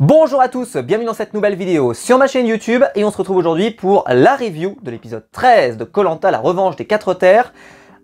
Bonjour à tous, bienvenue dans cette nouvelle vidéo sur ma chaîne YouTube et on se retrouve aujourd'hui pour la review de l'épisode 13 de Koh Lanta, la revanche des 4 terres.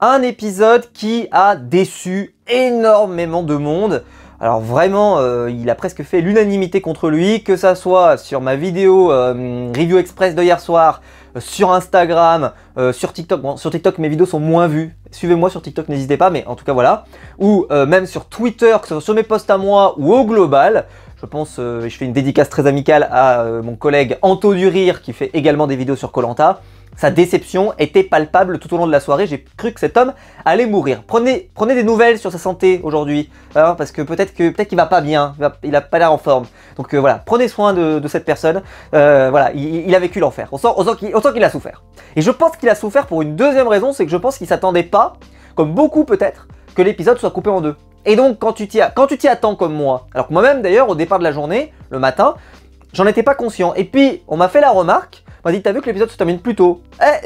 Un épisode qui a déçu énormément de monde. Alors vraiment, il a presque fait l'unanimité contre lui, que ça soit sur ma vidéo review express de hier soir, sur Instagram, sur TikTok. Bon, sur TikTok, mes vidéos sont moins vues. Suivez-moi sur TikTok, n'hésitez pas, mais en tout cas voilà. Ou même sur Twitter, que ce soit sur mes posts à moi ou au global. Je pense, je fais une dédicace très amicale à mon collègue Anto du Rire qui fait également des vidéos sur Koh Lanta. Sa déception était palpable tout au long de la soirée, j'ai cru que cet homme allait mourir. Prenez des nouvelles sur sa santé aujourd'hui, hein, parce que peut-être qu'il va pas bien, il a pas l'air en forme. Donc voilà, prenez soin de cette personne. Voilà, il a vécu l'enfer, on sent qu'il a souffert. Et je pense qu'il a souffert pour une deuxième raison, c'est que je pense qu'il s'attendait pas, comme beaucoup peut-être, que l'épisode soit coupé en deux. Et donc quand tu t'y attends comme moi, alors que moi-même d'ailleurs au départ de la journée, le matin, j'en étais pas conscient. Et puis on m'a fait la remarque, on m'a dit t'as vu que l'épisode se termine plus tôt.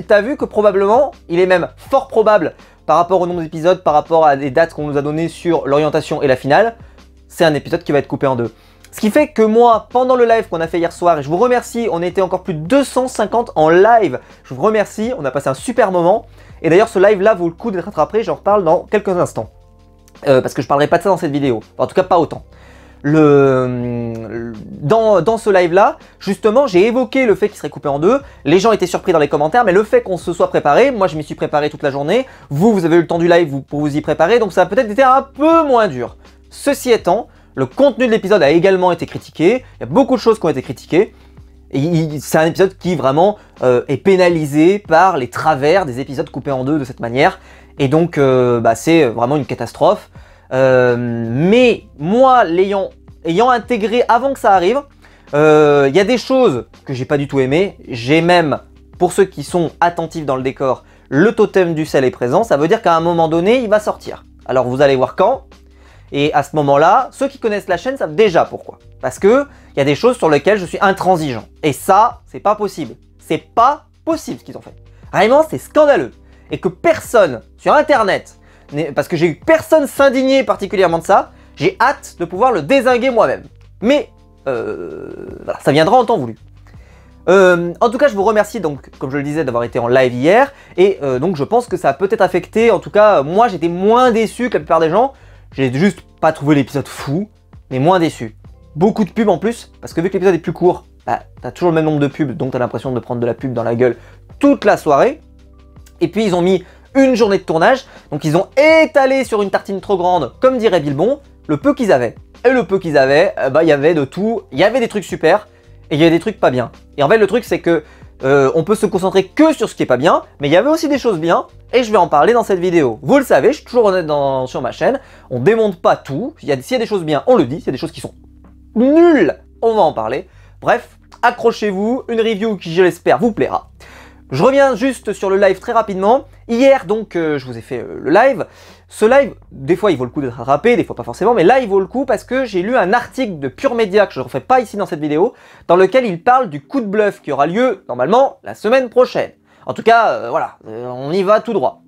T'as vu que probablement, il est même fort probable par rapport au nombre d'épisodes, par rapport à des dates qu'on nous a données sur l'orientation et la finale, c'est un épisode qui va être coupé en deux. Ce qui fait que moi, pendant le live qu'on a fait hier soir, et je vous remercie, on était encore plus de 250 en live, je vous remercie, on a passé un super moment. Et d'ailleurs ce live là vaut le coup d'être rattrapé, j'en reparle dans quelques instants. Parce que je parlerai pas de ça dans cette vidéo, en tout cas pas autant. Dans ce live là, justement j'ai évoqué le fait qu'il serait coupé en deux, les gens étaient surpris dans les commentaires, mais le fait qu'on se soit préparé, moi je m'y suis préparé toute la journée, vous avez eu le temps du live pour vous y préparer, donc ça a peut-être été un peu moins dur. Ceci étant, le contenu de l'épisode a également été critiqué, il y a beaucoup de choses qui ont été critiquées, et c'est un épisode qui vraiment est pénalisé par les travers des épisodes coupés en deux de cette manière, et donc c'est vraiment une catastrophe. Mais moi, ayant intégré avant que ça arrive, il y a des choses que j'ai pas du tout aimées. J'ai même, pour ceux qui sont attentifs dans le décor, le totem du sel est présent. Ça veut dire qu'à un moment donné, il va sortir. Alors vous allez voir quand. Et à ce moment-là, ceux qui connaissent la chaîne savent déjà pourquoi. Parce que il y a des choses sur lesquelles je suis intransigeant. Et ça, c'est pas possible. C'est pas possible ce qu'ils ont fait. Vraiment, c'est scandaleux. Et que personne sur Internet, parce que j'ai eu personne s'indigner particulièrement de ça, j'ai hâte de pouvoir le dézinguer moi-même. Mais voilà, ça viendra en temps voulu. En tout cas, je vous remercie donc, comme je le disais, d'avoir été en live hier. Et donc je pense que ça a peut-être affecté, en tout cas, moi j'étais moins déçu que la plupart des gens. J'ai juste pas trouvé l'épisode fou, mais moins déçu. Beaucoup de pubs en plus, parce que vu que l'épisode est plus court, t'as toujours le même nombre de pubs, donc t'as l'impression de prendre de la pub dans la gueule toute la soirée. Et puis ils ont mis une journée de tournage, donc ils ont étalé sur une tartine trop grande, comme dirait Bilbon, le peu qu'ils avaient. Et le peu qu'ils avaient, il y avait de tout, il y avait des trucs super, et il y avait des trucs pas bien. Et en fait le truc c'est que on peut se concentrer que sur ce qui est pas bien, mais il y avait aussi des choses bien, et je vais en parler dans cette vidéo. Vous le savez, je suis toujours honnête sur ma chaîne, on démonte pas tout, s'il y a des choses bien, on le dit, s'il y a des choses qui sont nulles, on va en parler. Bref, accrochez-vous, une review qui je l'espère vous plaira. Je reviens juste sur le live très rapidement. Hier, donc, je vous ai fait le live. Ce live, des fois, il vaut le coup d'être rattrapé, des fois pas forcément, mais là, il vaut le coup parce que j'ai lu un article de Pure Média que je ne refais pas ici dans cette vidéo, dans lequel il parle du coup de bluff qui aura lieu, normalement, la semaine prochaine. En tout cas, voilà, on y va tout droit.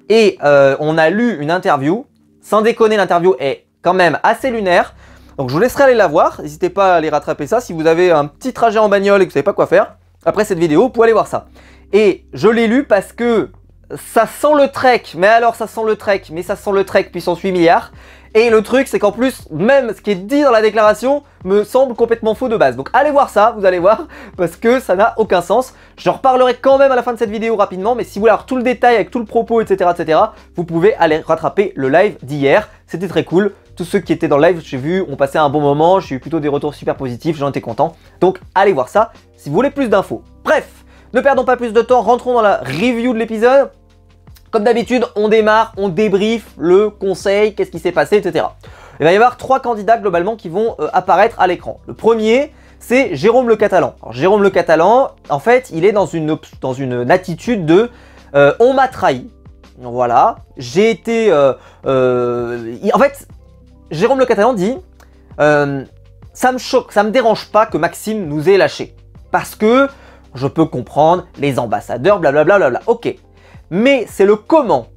Et on a lu une interview. Sans déconner, l'interview est quand même assez lunaire. Donc, je vous laisserai aller la voir. N'hésitez pas à aller rattraper ça. Si vous avez un petit trajet en bagnole et que vous ne savez pas quoi faire, après cette vidéo, vous pouvez aller voir ça. Et je l'ai lu parce que ça sent le trek, mais alors ça sent le trek, mais ça sent le trek puissance 8 milliards. Et le truc, c'est qu'en plus, même ce qui est dit dans la déclaration me semble complètement faux de base. Donc allez voir ça, vous allez voir, parce que ça n'a aucun sens. J'en reparlerai quand même à la fin de cette vidéo rapidement, mais si vous voulez avoir tout le détail avec tout le propos, etc., vous pouvez aller rattraper le live d'hier. C'était très cool. Tous ceux qui étaient dans le live, j'ai vu, ont passé un bon moment. J'ai eu plutôt des retours super positifs, j'en étais content. Donc allez voir ça si vous voulez plus d'infos. Bref, ne perdons pas plus de temps, rentrons dans la review de l'épisode. Comme d'habitude, on démarre, on débrief le conseil, qu'est-ce qui s'est passé, etc. Il va y avoir 3 candidats globalement qui vont apparaître à l'écran. Le premier, c'est Jérôme Le Catalan. Alors, Jérôme Le Catalan, en fait, il est dans une attitude de on m'a trahi. Voilà, j'ai été... En fait, Jérôme Le Catalan dit ça me choque, ça me dérange pas que Maxime nous ait lâchés. Parce que je peux comprendre les ambassadeurs, blablabla, blablabla. Ok. Mais c'est le comment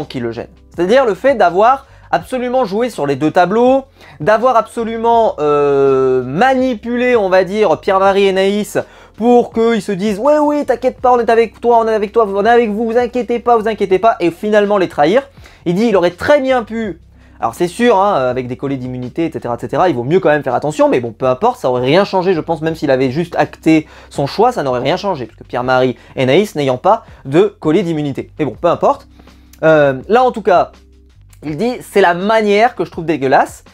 qui le gêne. C'est-à-dire le fait d'avoir absolument joué sur les deux tableaux, d'avoir absolument manipuler, on va dire, Pierre-Marie et Naïs pour qu'ils se disent « Ouais, oui, t'inquiète pas, on est avec toi, on est avec toi, on est avec vous, vous inquiétez pas, et finalement les trahir. Il dit il aurait très bien pu... Alors c'est sûr, hein, avec des collets d'immunité, etc., il vaut mieux quand même faire attention, mais bon, peu importe, ça aurait rien changé, je pense, même s'il avait juste acté son choix, ça n'aurait rien changé, parce que Pierre-Marie et Naïs n'ayant pas de collet d'immunité. Mais bon, peu importe. Là, en tout cas, il dit, c'est la manière que je trouve dégueulasse,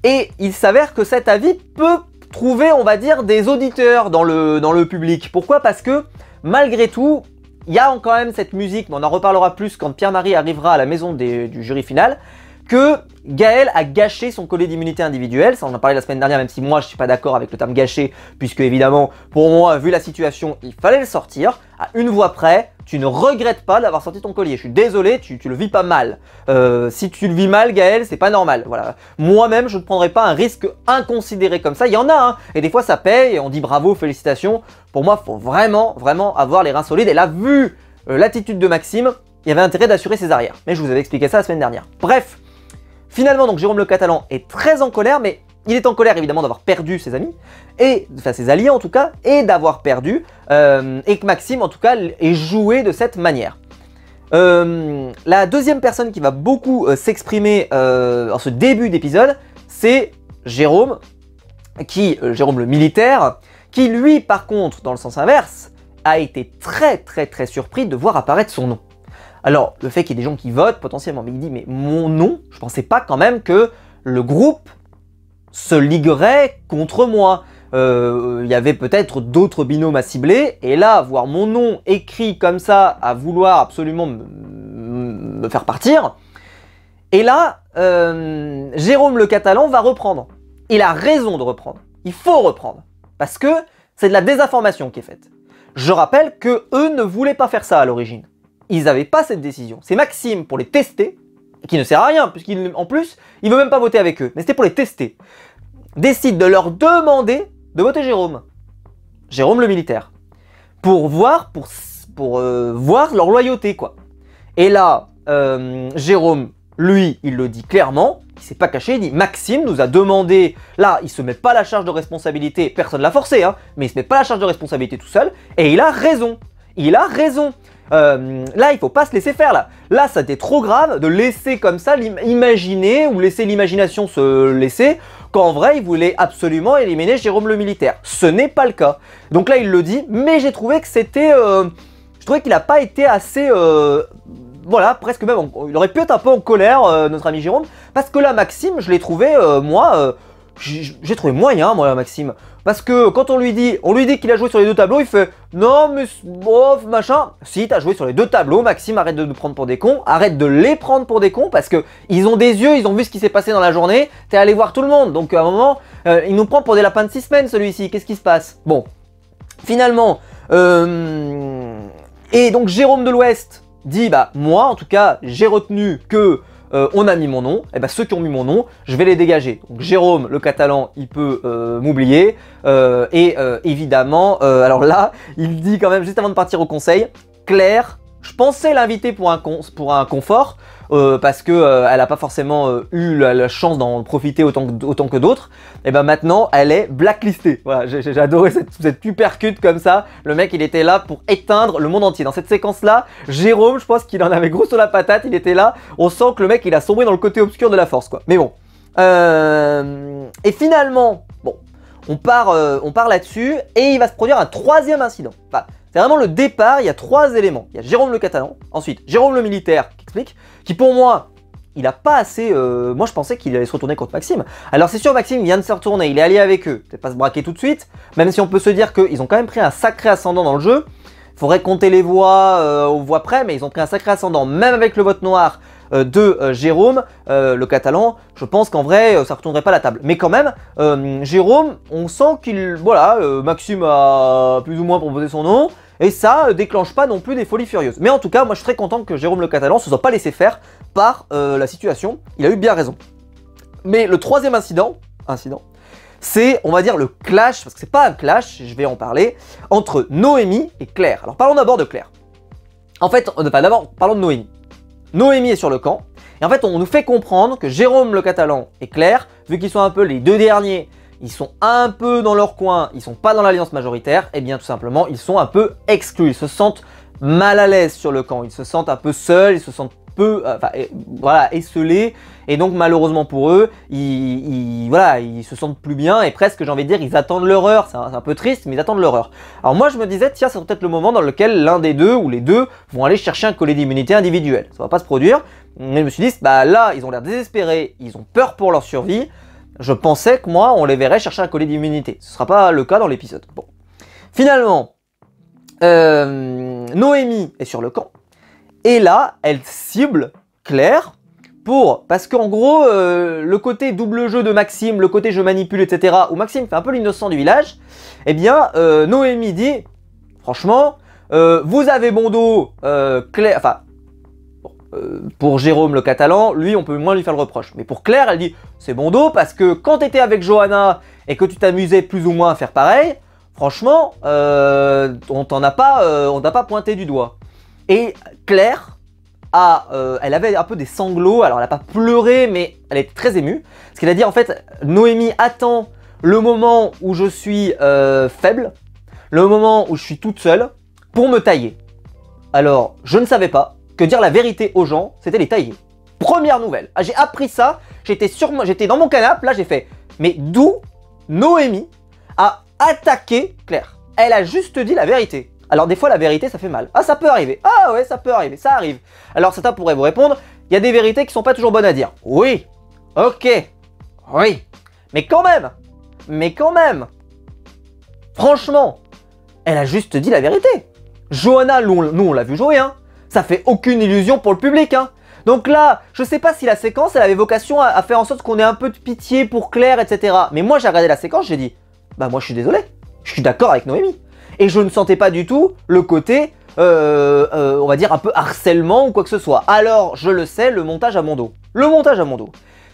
et il s'avère que cet avis peut trouver, on va dire, des auditeurs dans le public. Pourquoi? Parce que, malgré tout, il y a quand même cette musique, mais on en reparlera plus quand Pierre-Marie arrivera à la maison du jury final, que Gaël a gâché son collet d'immunité individuelle. Ça, on en a parlé la semaine dernière, même si moi je suis pas d'accord avec le terme gâché, puisque évidemment, pour moi, vu la situation, il fallait le sortir. À une voix près, tu ne regrettes pas d'avoir sorti ton collier. Je suis désolé, tu le vis pas mal. Si tu le vis mal, Gaël, c'est pas normal. Voilà. Moi-même, je ne prendrais pas un risque inconsidéré comme ça. Il y en a, hein. Et des fois, ça paye, et on dit bravo, félicitations. Pour moi, il faut vraiment, vraiment avoir les reins solides. Et là, vu l'attitude de Maxime, il y avait intérêt d'assurer ses arrières. Mais je vous avais expliqué ça la semaine dernière. Bref. Finalement, donc Jérôme le Catalan est très en colère, mais il est en colère évidemment d'avoir perdu ses amis, enfin ses alliés en tout cas, et d'avoir perdu, et que Maxime en tout cas est joué de cette manière. La deuxième personne qui va beaucoup s'exprimer en ce début d'épisode, c'est Jérôme, Jérôme le militaire, qui lui par contre, dans le sens inverse, a été très surpris de voir apparaître son nom. Alors, le fait qu'il y ait des gens qui votent, potentiellement, mais il dit, mais mon nom, je pensais pas quand même que le groupe se liguerait contre moi. Il y avait peut-être d'autres binômes à cibler, et là, voir mon nom écrit comme ça, à vouloir absolument me faire partir, et là, Jérôme le Catalan va reprendre. Il a raison de reprendre. Il faut reprendre. Parce que c'est de la désinformation qui est faite. Je rappelle que eux ne voulaient pas faire ça à l'origine. Ils n'avaient pas cette décision. C'est Maxime, pour les tester, qui ne sert à rien, puisqu'en plus, il ne veut même pas voter avec eux, mais c'était pour les tester, décide de leur demander de voter Jérôme. Jérôme le militaire. Pour voir leur loyauté, quoi. Et là, Jérôme, lui, il le dit clairement, il s'est pas caché, il dit Maxime nous a demandé, là, il se met pas la charge de responsabilité, personne l'a forcé, hein, mais il se met pas la charge de responsabilité tout seul, et il a raison. Il a raison. Là, il faut pas se laisser faire, là. Là, ça a été trop grave de laisser comme ça imaginer ou laisser l'imagination se laisser qu'en vrai, il voulait absolument éliminer Jérôme le militaire. Ce n'est pas le cas. Donc là, il le dit, mais j'ai trouvé que c'était... je trouvais qu'il n'a pas été assez... voilà, presque même... il aurait pu être un peu en colère, notre ami Jérôme, parce que là, Maxime, je l'ai trouvé, moi... j'ai trouvé moyen, moi, Maxime. Parce que quand on lui dit qu'il a joué sur les deux tableaux, il fait « Non, mais bof, machin. » Si, t'as joué sur les deux tableaux, Maxime, arrête de nous prendre pour des cons. Arrête de les prendre pour des cons, parce que ils ont des yeux, ils ont vu ce qui s'est passé dans la journée. T'es allé voir tout le monde. Donc, à un moment, il nous prend pour des lapins de 6 semaines, celui-ci. Qu'est-ce qui se passe? Bon. Finalement, et donc, Jérôme de l'Ouest dit « Bah, moi, en tout cas, j'ai retenu que... on a mis mon nom, et ben ceux qui ont mis mon nom, je vais les dégager. Donc Jérôme, le Catalan, il peut m'oublier, évidemment, alors là, il dit quand même, juste avant de partir au conseil, Claire, je pensais l'inviter pour un confort, parce que elle n'a pas forcément eu la chance d'en profiter autant que d'autres, et ben maintenant, elle est blacklistée. Voilà, j'ai adoré cette uppercut comme ça, le mec, il était là pour éteindre le monde entier. Dans cette séquence-là, Jérôme, je pense qu'il en avait gros sur la patate, il était là, on sent que le mec, il a sombré dans le côté obscur de la force, quoi. Mais bon. Et finalement, bon, on part là-dessus, et il va se produire un troisième incident. Enfin, c'est vraiment le départ, il y a trois éléments. Il y a Jérôme le Catalan, ensuite Jérôme le militaire qui explique, qui pour moi, il a pas assez... moi je pensais qu'il allait se retourner contre Maxime. Alors c'est sûr, Maxime vient de se retourner, il est allié avec eux, peut-être pas se braquer tout de suite, même si on peut se dire qu'ils ont quand même pris un sacré ascendant dans le jeu. Il faudrait compter les voix aux voix près, mais ils ont pris un sacré ascendant, même avec le vote noir de Jérôme, le Catalan. Je pense qu'en vrai, ça ne retournerait pas la table. Mais quand même, Jérôme, on sent qu'il... Voilà, Maxime a plus ou moins proposé son nom, et ça déclenche pas non plus des folies furieuses. Mais en tout cas, moi je suis très content que Jérôme le Catalan se soit pas laissé faire par la situation. Il a eu bien raison. Mais le troisième incident, c'est, on va dire, le clash, parce que c'est pas un clash, je vais en parler, entre Noémie et Claire. Alors parlons d'abord de Claire. En fait, d'abord, parlons de Noémie. Noémie est sur le camp, et en fait, on nous fait comprendre que Jérôme le Catalan et Claire, vu qu'ils sont un peu les deux derniers ils sont un peu dans leur coin, ils sont pas dans l'alliance majoritaire, et bien tout simplement, ils sont un peu exclus, ils se sentent mal à l'aise sur le camp, ils se sentent un peu seuls, ils se sentent peu, voilà, esselés, et donc malheureusement pour eux, voilà, ils se sentent plus bien, et presque, j'ai envie de dire, ils attendent leur heure, c'est un peu triste, mais ils attendent leur heure. Alors moi je me disais, tiens, c'est peut-être le moment dans lequel l'un des deux, ou les deux, vont aller chercher un collier d'immunité individuel, ça va pas se produire, mais je me suis dit, bah là, ils ont l'air désespérés, ils ont peur pour leur survie, je pensais que moi, on les verrait chercher un collier d'immunité, ce sera pas le cas dans l'épisode. Bon, finalement, Noémie est sur le camp, et là, elle cible Claire parce qu'en gros, le côté double jeu de Maxime, le côté je manipule, etc., où Maxime fait un peu l'innocent du village, eh bien, Noémie dit, franchement, vous avez bon dos, Claire, enfin, pour Jérôme le Catalan, lui, on peut moins lui faire le reproche. Mais pour Claire, elle dit, c'est bon dos parce que quand t'étais avec Johanna et que tu t'amusais plus ou moins à faire pareil, franchement, on t'a pas pointé du doigt. Et Claire, elle avait un peu des sanglots, alors elle n'a pas pleuré, mais elle est très émue. Parce qu'elle a dit en fait, Noémie attend le moment où je suis faible, le moment où je suis toute seule, pour me tailler. Alors, je ne savais pas que dire la vérité aux gens, c'était les tailler. Première nouvelle. Ah, j'ai appris ça, j'étais dans mon canapé, là j'ai fait, mais d'où Noémie a attaqué Claire? Elle a juste dit la vérité. Alors des fois la vérité ça fait mal. Ah ça peut arriver. Ah ouais ça peut arriver, ça arrive. Alors certains pourraient vous répondre, il y a des vérités qui sont pas toujours bonnes à dire. Oui. Ok. Oui. Mais quand même. Franchement, elle a juste dit la vérité. Johanna, nous on l'a vu jouer, hein. Ça fait aucune illusion pour le public, hein. Donc là, je sais pas si la séquence elle avait vocation à faire en sorte qu'on ait un peu de pitié pour Claire, etc. Mais moi j'ai regardé la séquence, j'ai dit, bah moi je suis désolé. Je suis d'accord avec Noémie. Et je ne sentais pas du tout le côté, on va dire, un peu harcèlement ou quoi que ce soit. Alors, je le sais, le montage à mon dos. Le montage à mon dos.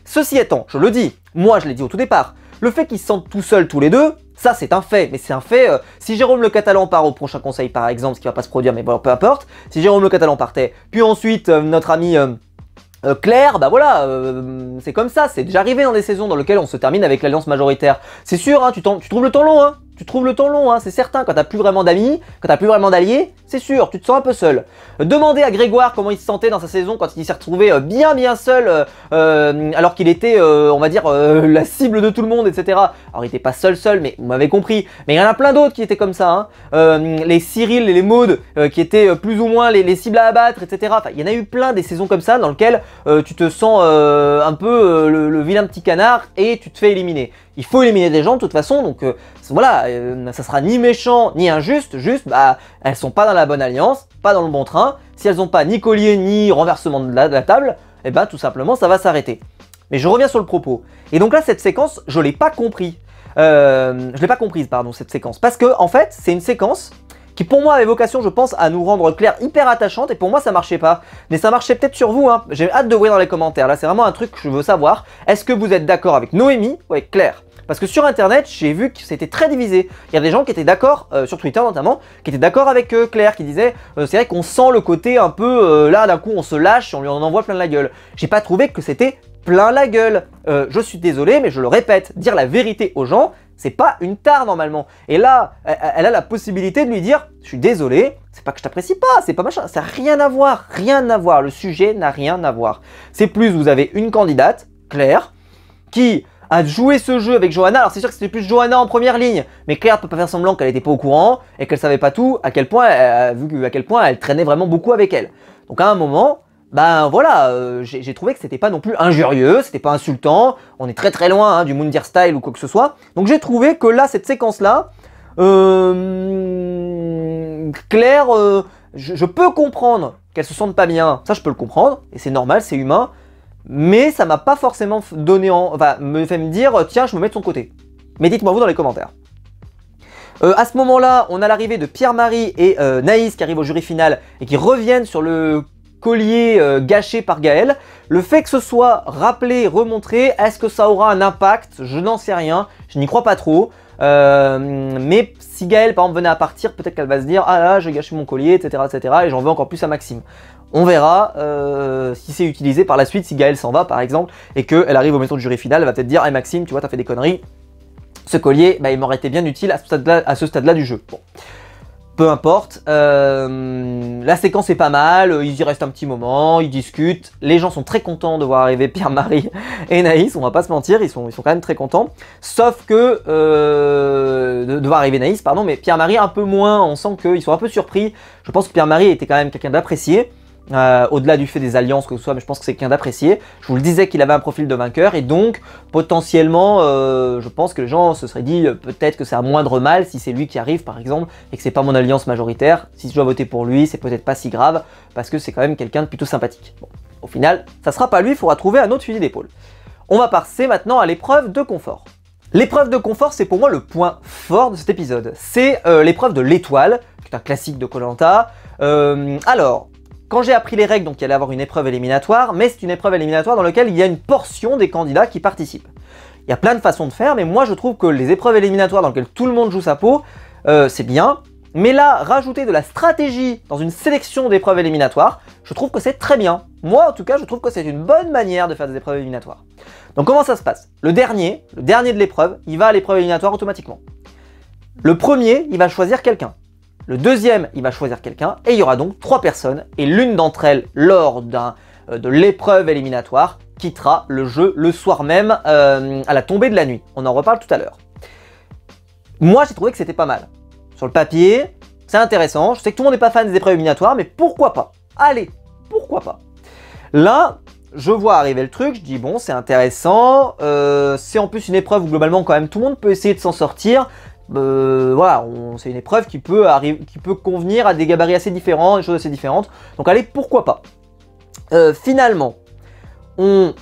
Ceci étant, je le dis, moi je l'ai dit au tout départ, le fait qu'ils se sentent tout seuls tous les deux, ça c'est un fait. Mais c'est un fait, si Jérôme le Catalan part au prochain conseil par exemple, ce qui va pas se produire, mais bon, peu importe, si Jérôme le Catalan partait, puis ensuite notre ami... Claire, bah voilà, c'est comme ça, c'est déjà arrivé dans des saisons dans lesquelles on se termine avec l'alliance majoritaire. C'est sûr, hein, tu trouves le temps long, hein. Tu trouves le temps long, hein, c'est certain, quand t'as plus vraiment d'amis, quand t'as plus vraiment d'alliés, c'est sûr, tu te sens un peu seul. Demandez à Grégoire comment il se sentait dans sa saison quand il s'est retrouvé bien seul, alors qu'il était, on va dire, la cible de tout le monde, etc. Alors il était pas seul, mais vous m'avez compris. Mais il y en a plein d'autres qui étaient comme ça, hein. Les Cyril et les Maude, qui étaient plus ou moins les cibles à abattre, etc. Enfin, il y en a eu plein des saisons comme ça dans lesquelles tu te sens un peu le vilain petit canard et tu te fais éliminer. Il faut éliminer des gens de toute façon, donc voilà, ça sera ni méchant ni injuste, juste bah elles sont pas dans la bonne alliance, pas dans le bon train. Si elles ont pas ni collier ni renversement de la table, et ben tout simplement ça va s'arrêter. Mais je reviens sur le propos. Et donc là cette séquence, je l'ai pas compris. Je l'ai pas comprise, pardon, cette séquence, parce que en fait c'est une séquence qui pour moi avait vocation, je pense, à nous rendre Claire hyper attachante, et pour moi ça marchait pas. Mais ça marchait peut-être sur vous, hein. J'ai hâte de voir dans les commentaires, là c'est vraiment un truc que je veux savoir. Est-ce que vous êtes d'accord avec Noémie ou avec Claire? Parce que sur internet, j'ai vu que c'était très divisé. Il y a des gens qui étaient d'accord, sur Twitter notamment, qui étaient d'accord avec Claire, qui disaient c'est vrai qu'on sent le côté un peu, là d'un coup on se lâche, on lui en envoie plein la gueule. J'ai pas trouvé que c'était plein la gueule. Je suis désolé, mais je le répète, dire la vérité aux gens, c'est pas une tare normalement. Et là, elle a la possibilité de lui dire, je suis désolé, c'est pas que je t'apprécie pas, c'est pas machin, ça n'a rien à voir, le sujet n'a rien à voir. C'est plus, vous avez une candidate, Claire, qui a joué ce jeu avec Johanna. Alors c'est sûr que c'était plus Johanna en première ligne, mais Claire ne peut pas faire semblant qu'elle n'était pas au courant et qu'elle savait pas tout, à quel point elle traînait vraiment beaucoup avec elle. Donc à un moment, ben voilà, j'ai trouvé que c'était pas non plus injurieux, c'était pas insultant, on est très loin hein, du Moundir style ou quoi que ce soit. Donc j'ai trouvé que là, cette séquence-là, Claire, je peux comprendre qu'elle se sente pas bien, ça je peux le comprendre, et c'est normal, c'est humain, mais ça m'a pas forcément donné me fait me dire, tiens, je me mets de son côté. Mais dites-moi vous dans les commentaires. À ce moment-là, on a l'arrivée de Pierre-Marie et Naïs qui arrivent au jury final et qui reviennent sur le collier gâché par Gaël. Le fait que ce soit rappelé, remontré, est-ce que ça aura un impact? Je n'en sais rien, je n'y crois pas trop. Mais si Gaël par exemple venait à partir, peut-être qu'elle va se dire ah là j'ai gâché mon collier, etc. et j'en veux encore plus à Maxime. On verra si c'est utilisé par la suite, si Gaël s'en va par exemple, et qu'elle arrive au maison du jury final, elle va peut-être dire hey Maxime, tu vois, t'as fait des conneries, ce collier, bah, il m'aurait été bien utile à ce stade-là du jeu. Bon. Peu importe, la séquence est pas mal, ils y restent un petit moment, ils discutent, les gens sont très contents de voir arriver Pierre-Marie et Naïs, on va pas se mentir, ils sont quand même très contents, sauf que, de voir arriver Naïs, pardon, mais Pierre-Marie un peu moins, on sent qu'ils sont un peu surpris, je pense que Pierre-Marie était quand même quelqu'un d'apprécié, au-delà du fait des alliances que ce soit, mais je pense que c'est quelqu'un d'apprécié. Je vous le disais qu'il avait un profil de vainqueur et donc potentiellement je pense que les gens se seraient dit peut-être que c'est un moindre mal si c'est lui qui arrive par exemple et que c'est pas mon alliance majoritaire. Si je dois voter pour lui, c'est peut-être pas si grave parce que c'est quand même quelqu'un de plutôt sympathique. Bon, au final, ça sera pas lui, il faudra trouver un autre fusil d'épaule. On va passer maintenant à l'épreuve de confort. L'épreuve de confort, c'est pour moi le point fort de cet épisode. C'est l'épreuve de l'étoile, qui est un classique de Koh-Lanta. Alors, quand j'ai appris les règles, donc il allait avoir une épreuve éliminatoire, mais c'est une épreuve éliminatoire dans laquelle il y a une portion des candidats qui participent. Il y a plein de façons de faire, mais moi je trouve que les épreuves éliminatoires dans lesquelles tout le monde joue sa peau, c'est bien. Mais là, rajouter de la stratégie dans une sélection d'épreuves éliminatoires, je trouve que c'est très bien. Moi en tout cas, je trouve que c'est une bonne manière de faire des épreuves éliminatoires. Donc comment ça se passe? Le dernier de l'épreuve, il va à l'épreuve éliminatoire automatiquement. Le premier, il va choisir quelqu'un. Le deuxième, il va choisir quelqu'un et il y aura donc 3 personnes et l'une d'entre elles, lors de l'épreuve éliminatoire, quittera le jeu le soir même à la tombée de la nuit. On en reparle tout à l'heure. Moi, j'ai trouvé que c'était pas mal. Sur le papier, c'est intéressant. Je sais que tout le monde n'est pas fan des épreuves éliminatoires, mais pourquoi pas? Allez, pourquoi pas? Là, je vois arriver le truc, je dis bon, c'est intéressant. C'est en plus une épreuve où globalement, quand même, tout le monde peut essayer de s'en sortir. Voilà, c'est une épreuve qui peut convenir à des gabarits assez différents, des choses assez différentes. Donc allez, pourquoi pas. Finalement, on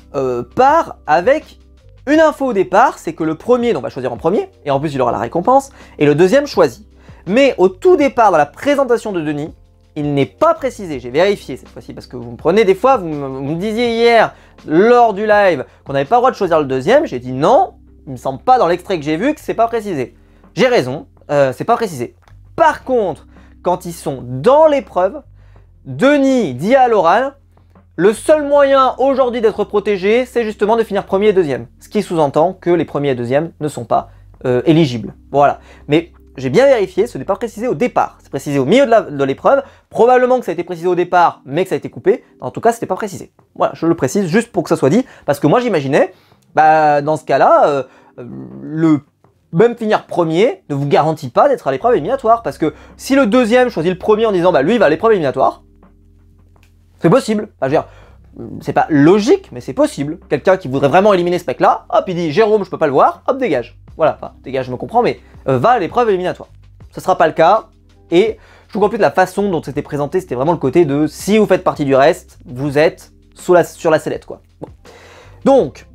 part avec une info au départ, c'est que le premier, on va choisir en premier, et en plus il aura la récompense, et le deuxième choisit. Mais au tout départ, dans la présentation de Denis, il n'est pas précisé, j'ai vérifié cette fois-ci, parce que vous me prenez des fois, vous me disiez hier, lors du live, qu'on n'avait pas le droit de choisir le deuxième, j'ai dit non, il me semble pas dans l'extrait que j'ai vu que c'est pas précisé. J'ai raison, c'est pas précisé. Par contre, quand ils sont dans l'épreuve, Denis dit à l'oral, le seul moyen aujourd'hui d'être protégé, c'est justement de finir premier et deuxième. Ce qui sous-entend que les premiers et deuxièmes ne sont pas éligibles. Voilà. Mais j'ai bien vérifié, ce n'est pas précisé au départ. C'est précisé au milieu de l'épreuve. Probablement que ça a été précisé au départ, mais que ça a été coupé. En tout cas, ce n'était pas précisé. Voilà, je le précise juste pour que ça soit dit. Parce que moi, j'imaginais, dans ce cas-là, même finir premier ne vous garantit pas d'être à l'épreuve éliminatoire. Parce que si le deuxième choisit le premier en disant lui il va à l'épreuve éliminatoire, c'est possible. Enfin, je veux dire, c'est pas logique, mais c'est possible. Quelqu'un qui voudrait vraiment éliminer ce mec-là, hop, il dit Jérôme, je peux pas le voir, hop, dégage. Voilà, enfin, dégage, je me comprends, mais va à l'épreuve éliminatoire. Ce sera pas le cas. Et je trouve qu'en plus de la façon dont c'était présenté, c'était vraiment le côté de si vous faites partie du reste, vous êtes sur la sellette, quoi. Bon. Donc,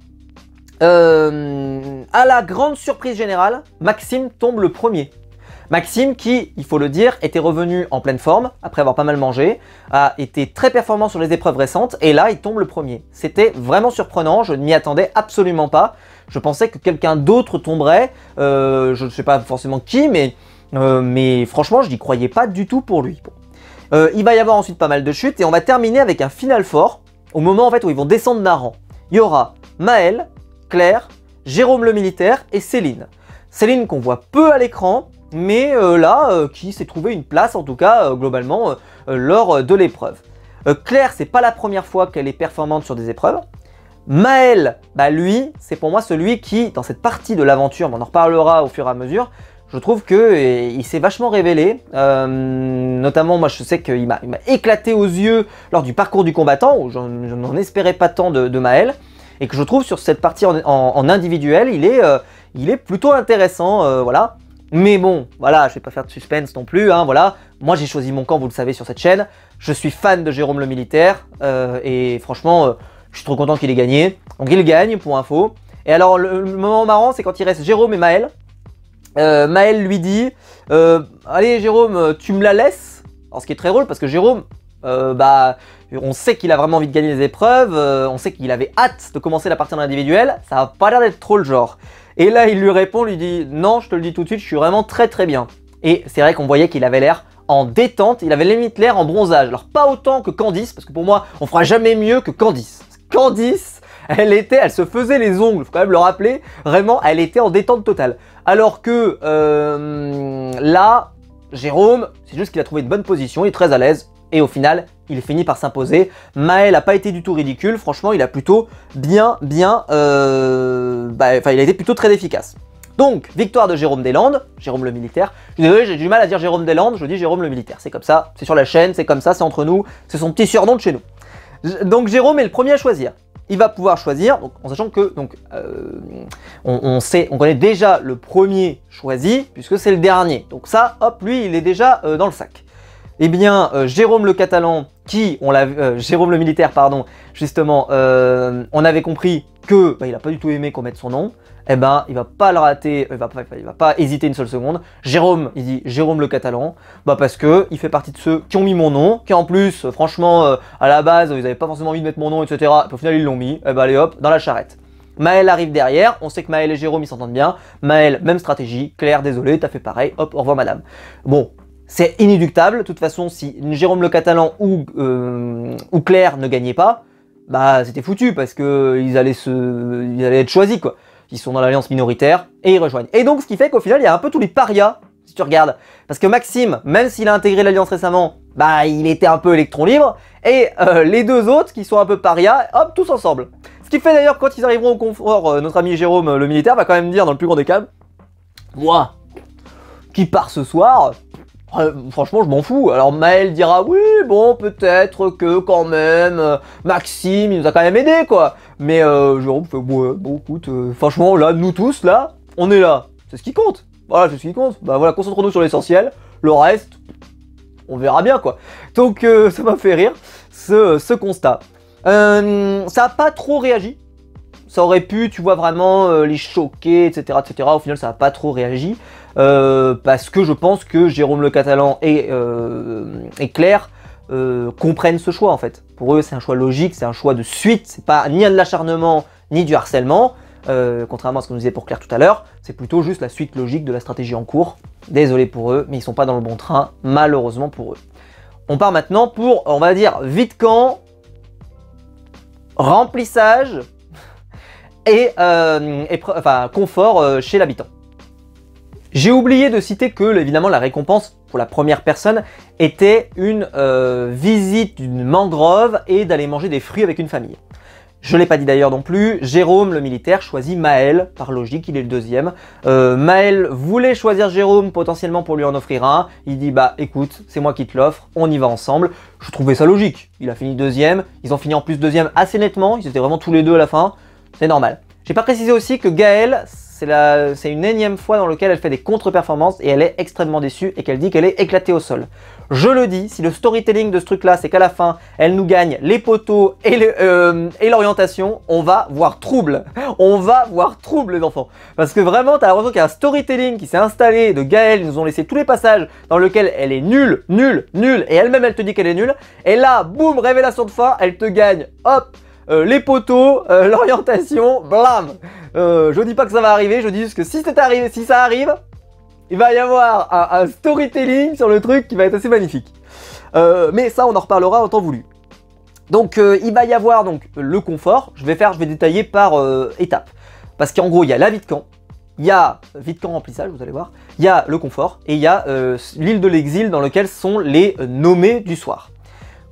à la grande surprise générale, Maxime tombe le premier. Maxime qui, il faut le dire, était revenu en pleine forme, après avoir pas mal mangé, a été très performant sur les épreuves récentes, et là il tombe le premier. C'était vraiment surprenant, je ne m'y attendais absolument pas. Je pensais que quelqu'un d'autre tomberait, je ne sais pas forcément qui, mais franchement je n'y croyais pas du tout pour lui. Bon. Il va y avoir ensuite pas mal de chutes, et on va terminer avec un final fort, au moment en fait où ils vont descendre d'un rang. Il y aura Maël, Claire, Jérôme le militaire et Céline. Céline qu'on voit peu à l'écran, mais qui s'est trouvé une place en tout cas globalement lors de l'épreuve. Claire, c'est pas la première fois qu'elle est performante sur des épreuves. Maël, lui, c'est pour moi celui qui, dans cette partie de l'aventure, on en reparlera au fur et à mesure, je trouve qu'il s'est vachement révélé. Notamment, moi je sais qu'il m'a éclaté aux yeux lors du parcours du combattant, où je n'en espérais pas tant de Maël, et que je trouve sur cette partie en individuel, il est plutôt intéressant, voilà. Mais bon, voilà, je vais pas faire de suspense non plus, hein, voilà. Moi j'ai choisi mon camp, vous le savez, sur cette chaîne. Je suis fan de Jérôme le militaire, et franchement, je suis trop content qu'il ait gagné. Donc il gagne, pour info. Et alors, le moment marrant, c'est quand il reste Jérôme et Maël. Maël lui dit, allez Jérôme, tu me la laisses. Alors ce qui est très drôle, parce que Jérôme, on sait qu'il a vraiment envie de gagner les épreuves, on sait qu'il avait hâte de commencer la partie en individuel, ça a pas l'air d'être trop le genre. Et là il lui répond, lui dit non, je te le dis tout de suite, je suis vraiment très très bien. Et c'est vrai qu'on voyait qu'il avait l'air en détente, il avait limite l'air en bronzage. Alors pas autant que Candice, parce que pour moi on fera jamais mieux que Candice. Candice, elle se faisait les ongles, faut quand même le rappeler, vraiment elle était en détente totale. Alors que là, Jérôme, c'est juste qu'il a trouvé une bonne position, il est très à l'aise, et au final, il finit par s'imposer. Maël n'a pas été du tout ridicule, franchement, il a plutôt il a été plutôt très efficace. Donc, victoire de Jérôme Deslandes, Jérôme le militaire. Je suis désolé, j'ai du mal à dire Jérôme Deslandes, je dis Jérôme le militaire. C'est comme ça, c'est sur la chaîne, c'est comme ça, c'est entre nous, c'est son petit surnom de chez nous. Donc Jérôme est le premier à choisir. Il va pouvoir choisir, donc, en sachant que on connaît déjà le premier choisi, puisque c'est le dernier. Donc ça, hop, lui, il est déjà dans le sac. Eh bien, Jérôme le Catalan, Jérôme le militaire, pardon, justement, on avait compris que il n'a pas du tout aimé qu'on mette son nom. Eh ben, il va pas le rater, il va pas hésiter une seule seconde. Jérôme, il dit Jérôme le Catalan, parce que il fait partie de ceux qui ont mis mon nom, qui en plus, franchement, à la base, ils n'avaient pas forcément envie de mettre mon nom, etc. Et au final, ils l'ont mis. Eh ben, allez hop, dans la charrette. Maël arrive derrière, on sait que Maël et Jérôme, ils s'entendent bien. Maël, même stratégie. Claire, désolé, t'as fait pareil. Hop, au revoir madame. Bon, c'est inéluctable. De toute façon, si Jérôme le Catalan ou Claire ne gagnaient pas, c'était foutu parce que ils allaient être choisis, quoi. Ils sont dans l'alliance minoritaire et ils rejoignent. Et donc ce qui fait qu'au final il y a un peu tous les parias, si tu regardes. Parce que Maxime, même s'il a intégré l'alliance récemment, il était un peu électron libre. Et les deux autres qui sont un peu parias, hop, tous ensemble. Ce qui fait d'ailleurs quand ils arriveront au confort, notre ami Jérôme le militaire va quand même dire dans le plus grand des calmes, moi, qui part ce soir, franchement je m'en fous. Alors Maël dira oui bon peut-être que quand même Maxime il nous a quand même aidé quoi. Mais Jérôme fait ouais bon écoute franchement là nous tous là on est là. C'est ce qui compte. Voilà c'est ce qui compte. Voilà concentrons-nous sur l'essentiel. Le reste on verra bien quoi. Donc ça m'a fait rire ce constat. Ça n'a pas trop réagi. Ça aurait pu, tu vois, vraiment les choquer, etc., etc. Au final, ça n'a pas trop réagi. Parce que je pense que Jérôme le Catalan et Claire comprennent ce choix, en fait. Pour eux, c'est un choix logique, c'est un choix de suite. C'est pas ni de l'acharnement, ni du harcèlement. Contrairement à ce qu'on disait pour Claire tout à l'heure. C'est plutôt juste la suite logique de la stratégie en cours. Désolé pour eux, mais ils sont pas dans le bon train, malheureusement pour eux. On part maintenant pour, on va dire, vide-camp, remplissage et confort chez l'habitant. J'ai oublié de citer que, évidemment, la récompense pour la première personne était une visite d'une mangrove et d'aller manger des fruits avec une famille. Je ne l'ai pas dit d'ailleurs non plus, Jérôme le militaire choisit Maël, par logique, il est le deuxième. Maël voulait choisir Jérôme potentiellement pour lui en offrir un. Il dit écoute, c'est moi qui te l'offre, on y va ensemble. Je trouvais ça logique. Il a fini deuxième, ils ont fini en plus deuxième assez nettement, ils étaient vraiment tous les deux à la fin. C'est normal. J'ai pas précisé aussi que Gaëlle, c'est une énième fois dans laquelle elle fait des contre-performances et elle est extrêmement déçue et qu'elle dit qu'elle est éclatée au sol. Je le dis, si le storytelling de ce truc-là, c'est qu'à la fin, elle nous gagne les poteaux et l'orientation, on va voir trouble. On va voir trouble, les enfants. Parce que vraiment, t'as l'impression qu'il y a un storytelling qui s'est installé de Gaëlle, ils nous ont laissé tous les passages dans lesquels elle est nulle, nulle, nulle, et elle-même, elle te dit qu'elle est nulle. Et là, boum, révélation de fin, elle te gagne, hop, les poteaux, l'orientation, blam. Je dis pas que ça va arriver, je dis juste que si ça arrive, il va y avoir un storytelling sur le truc qui va être assez magnifique. Mais ça, on en reparlera en temps voulu. Donc, il va y avoir donc le confort. Je vais détailler par étapes. Parce qu'en gros, il y a la vide-camp. Il y a vide-camp remplissage, vous allez voir. Il y a le confort. Et il y a l'île de l'exil dans lequel sont les nommés du soir.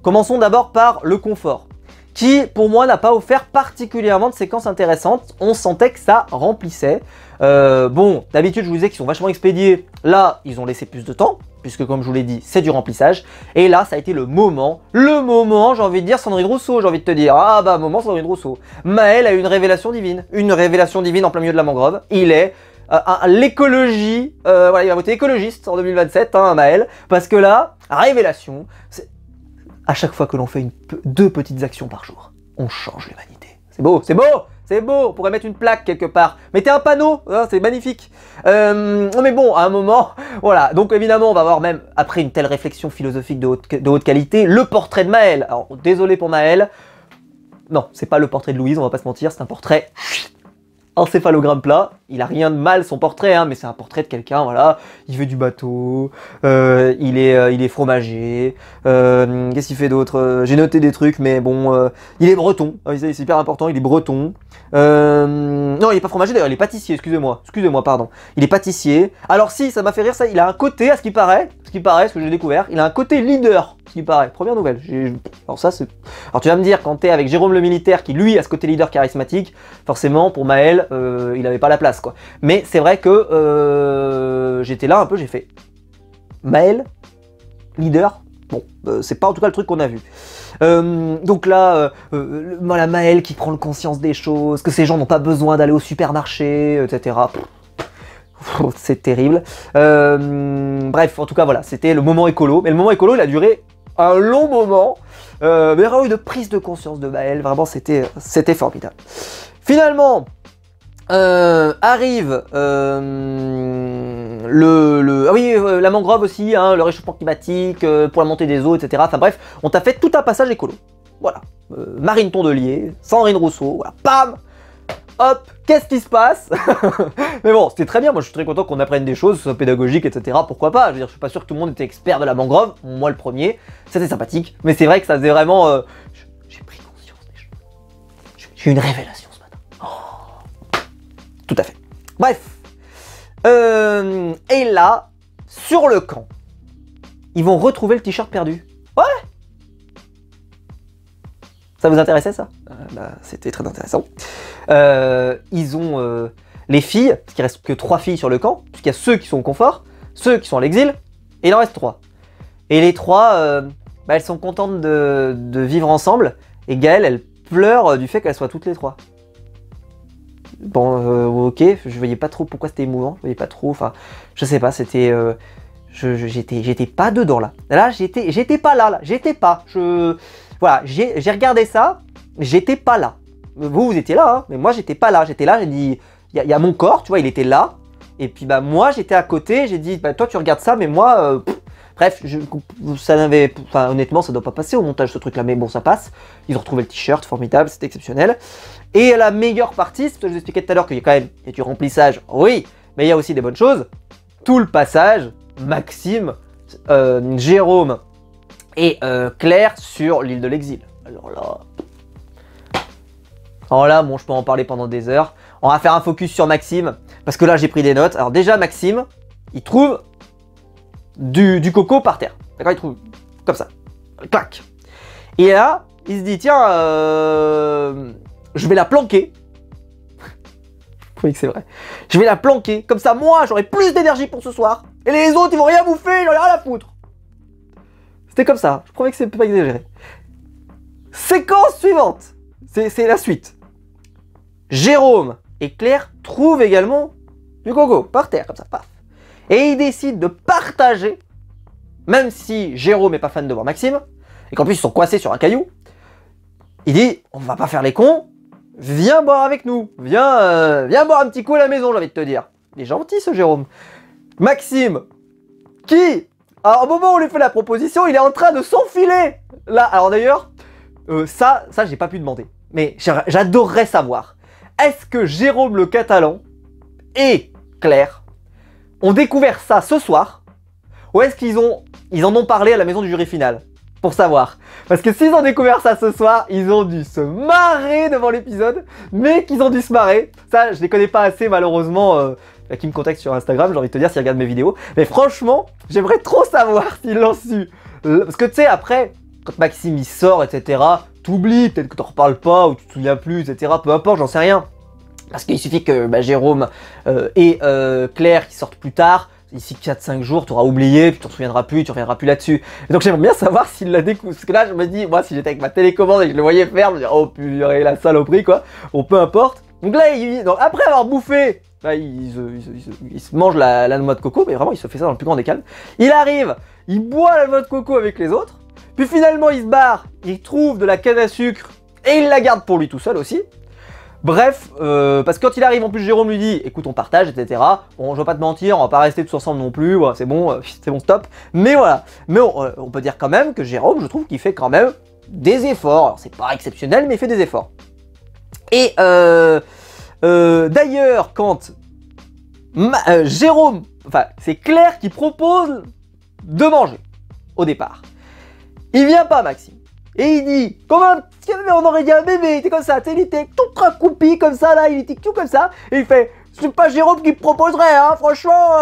Commençons d'abord par le confort, qui pour moi n'a pas offert particulièrement de séquences intéressantes. On sentait que ça remplissait. Bon, d'habitude je vous disais qu'ils sont vachement expédiés. Là, ils ont laissé plus de temps, puisque comme je vous l'ai dit, c'est du remplissage. Et là, ça a été le moment, j'ai envie de dire Sandrine Rousseau, j'ai envie de te dire. Moment Sandrine Rousseau. Maël a eu une révélation divine en plein milieu de la mangrove. Il est l'écologie, voilà, il va voter écologiste en 2027, hein, Maël, parce que là, révélation, c'est à chaque fois que l'on fait deux petites actions par jour, on change l'humanité. C'est beau, c'est beau, c'est beau. On pourrait mettre une plaque quelque part. Mettez un panneau, hein, c'est magnifique. Mais bon, à un moment, voilà. Donc évidemment, on va voir même, après une telle réflexion philosophique de haute qualité, le portrait de Maël. Alors, désolé pour Maël. Non, c'est pas le portrait de Louise, on va pas se mentir, c'est un portrait encéphalogramme plat. il a rien de mal son portrait, hein, mais c'est un portrait de quelqu'un, voilà, il fait du bateau, il est fromager, qu'est-ce qu'il fait d'autre? J'ai noté des trucs, mais bon, il est breton, c'est hyper important, il est breton. Non, il est pas fromager d'ailleurs, il est pâtissier, excusez-moi, pardon. Il est pâtissier. Alors si, ça m'a fait rire ça, il a un côté, à ce qui paraît, ce que j'ai découvert, il a un côté leader, ce qui paraît. Première nouvelle. Alors ça, c'est... Alors tu vas me dire, quand t'es avec Jérôme le militaire, qui lui a ce côté leader charismatique, forcément, pour Maël, il avait pas la place, quoi. Mais c'est vrai que j'étais là un peu, j'ai fait... Maël, leader, bon, c'est pas en tout cas le truc qu'on a vu. Donc là, voilà, Maël qui prend le conscience des choses, que ces gens n'ont pas besoin d'aller au supermarché, etc. C'est terrible. Bref, en tout cas, voilà, c'était le moment écolo. Mais le moment écolo, il a duré un long moment. Mais il y aura eu de prise de conscience de Maël. Vraiment, c'était formidable. Finalement, arrive la mangrove aussi, hein, le réchauffement climatique, pour la montée des eaux, etc. Enfin bref, on t'a fait tout un passage écolo. Voilà. Marine Tondelier, Sandrine Rousseau, voilà, pam, hop, qu'est-ce qui se passe? Mais bon, c'était très bien, moi je suis très content qu'on apprenne des choses, que ce soit pédagogique, etc. Pourquoi pas? Je veux dire, je suis pas sûr que tout le monde était expert de la mangrove, moi le premier, c'était sympathique, mais c'est vrai que ça faisait vraiment... J'ai pris conscience des choses. J'ai eu une révélation ce matin. Oh. Tout à fait. Bref. Et là, sur le camp, ils vont retrouver le t-shirt perdu. Ouais. Ça vous intéressait ça? C'était très intéressant. Ils ont les filles, parce qu'il reste que 3 filles sur le camp, puisqu'il y a ceux qui sont au confort, ceux qui sont à l'exil, et il en reste 3. Et les 3, elles sont contentes de vivre ensemble, et Gaëlle, elle pleure du fait qu'elles soient toutes les 3. Bon, ok, je voyais pas trop pourquoi c'était émouvant, je voyais pas trop, enfin, je sais pas, c'était... j'étais pas dedans là. Là, j'étais pas là, j'étais pas. Voilà, j'ai regardé ça, j'étais pas là. Vous étiez là, hein, mais moi j'étais pas là. J'étais là, j'ai dit, il y a mon corps, tu vois, il était là. Et puis bah moi j'étais à côté, j'ai dit, bah toi tu regardes ça, mais moi, bref, ça n'avait, enfin honnêtement ça doit pas passer au montage ce truc là, mais bon ça passe. Ils ont retrouvé le t-shirt, formidable, c'était exceptionnel. Et la meilleure partie, c'est ce que je vous expliquais tout à l'heure, qu'il y a quand même du remplissage, oui, mais il y a aussi des bonnes choses. Tout le passage, Maxime, Jérôme et Claire sur l'île de l'exil. Alors là, bon, je peux en parler pendant des heures. On va faire un focus sur Maxime, parce que là, j'ai pris des notes. Alors déjà, Maxime, il trouve du coco par terre. D'accord, il trouve comme ça. Clac. Et là, il se dit, tiens, je vais la planquer. Oui, c'est vrai. Je vais la planquer. Comme ça, moi, j'aurai plus d'énergie pour ce soir. Et les autres, ils vont rien bouffer, j'en ai rien à foutre. C'était comme ça. Je promets que c'est pas exagéré. Séquence suivante. C'est la suite. Jérôme et Claire trouvent également du coco par terre, comme ça, paf. Et ils décident de partager, même si Jérôme n'est pas fan de voir Maxime, et qu'en plus ils sont coincés sur un caillou. Il dit, on va pas faire les cons, viens boire avec nous, viens boire un petit coup à la maison, j'ai envie de te dire. Il est gentil ce Jérôme. Maxime, qui, alors, au moment où on lui fait la proposition, il est en train de s'enfiler. Là, alors d'ailleurs, ça j'ai pas pu demander, mais j'adorerais savoir. Est-ce que Jérôme le Catalan et Claire ont découvert ça ce soir, ou est-ce qu'ils en ont parlé à la maison du jury final? Pour savoir. Parce que s'ils ont découvert ça ce soir, ils ont dû se marrer devant l'épisode, mais qu'ils ont dû se marrer. Ça, je les connais pas assez malheureusement, qui me contactent sur Instagram, j'ai envie de te dire s'ils regardent mes vidéos. Mais franchement, j'aimerais trop savoir s'ils l'ont su. Parce que tu sais, après, quand Maxime il sort, etc., t'oublies, peut-être que t'en reparles pas, ou tu te souviens plus, etc., peu importe, j'en sais rien. Parce qu'il suffit que Jérôme et Claire qui sortent plus tard, ici 4-5 jours, tu auras oublié, puis tu t'en souviendras plus, tu reviendras plus là-dessus. Et donc j'aimerais bien savoir s'il l'a découvert. Parce que là, je me dis, moi, si j'étais avec ma télécommande et que je le voyais faire, je me dis, oh purée, la saloperie, quoi. Bon, peu importe. Donc là, donc, après avoir bouffé, là, il se mange la noix de coco, mais vraiment, il se fait ça dans le plus grand des calmes. Il arrive, il boit la noix de coco avec les autres, puis finalement, il se barre, il trouve de la canne à sucre, et il la garde pour lui tout seul aussi. Bref, parce que quand il arrive, en plus Jérôme lui dit, écoute, on partage, etc. Bon, je vais pas te mentir, on va pas rester tous ensemble non plus, voilà, c'est bon, stop. Mais voilà, mais on peut dire quand même que Jérôme, je trouve qu'il fait quand même des efforts. Alors c'est pas exceptionnel, mais il fait des efforts. Et d'ailleurs, quand Jérôme, enfin c'est Claire qui propose de manger au départ. Il vient pas Maxime. Et il dit, comment on aurait dit un bébé, il était comme ça, il était tout accroupi comme ça là, il était tout comme ça. Et il fait, c'est pas Jérôme qui me proposerait, hein, franchement,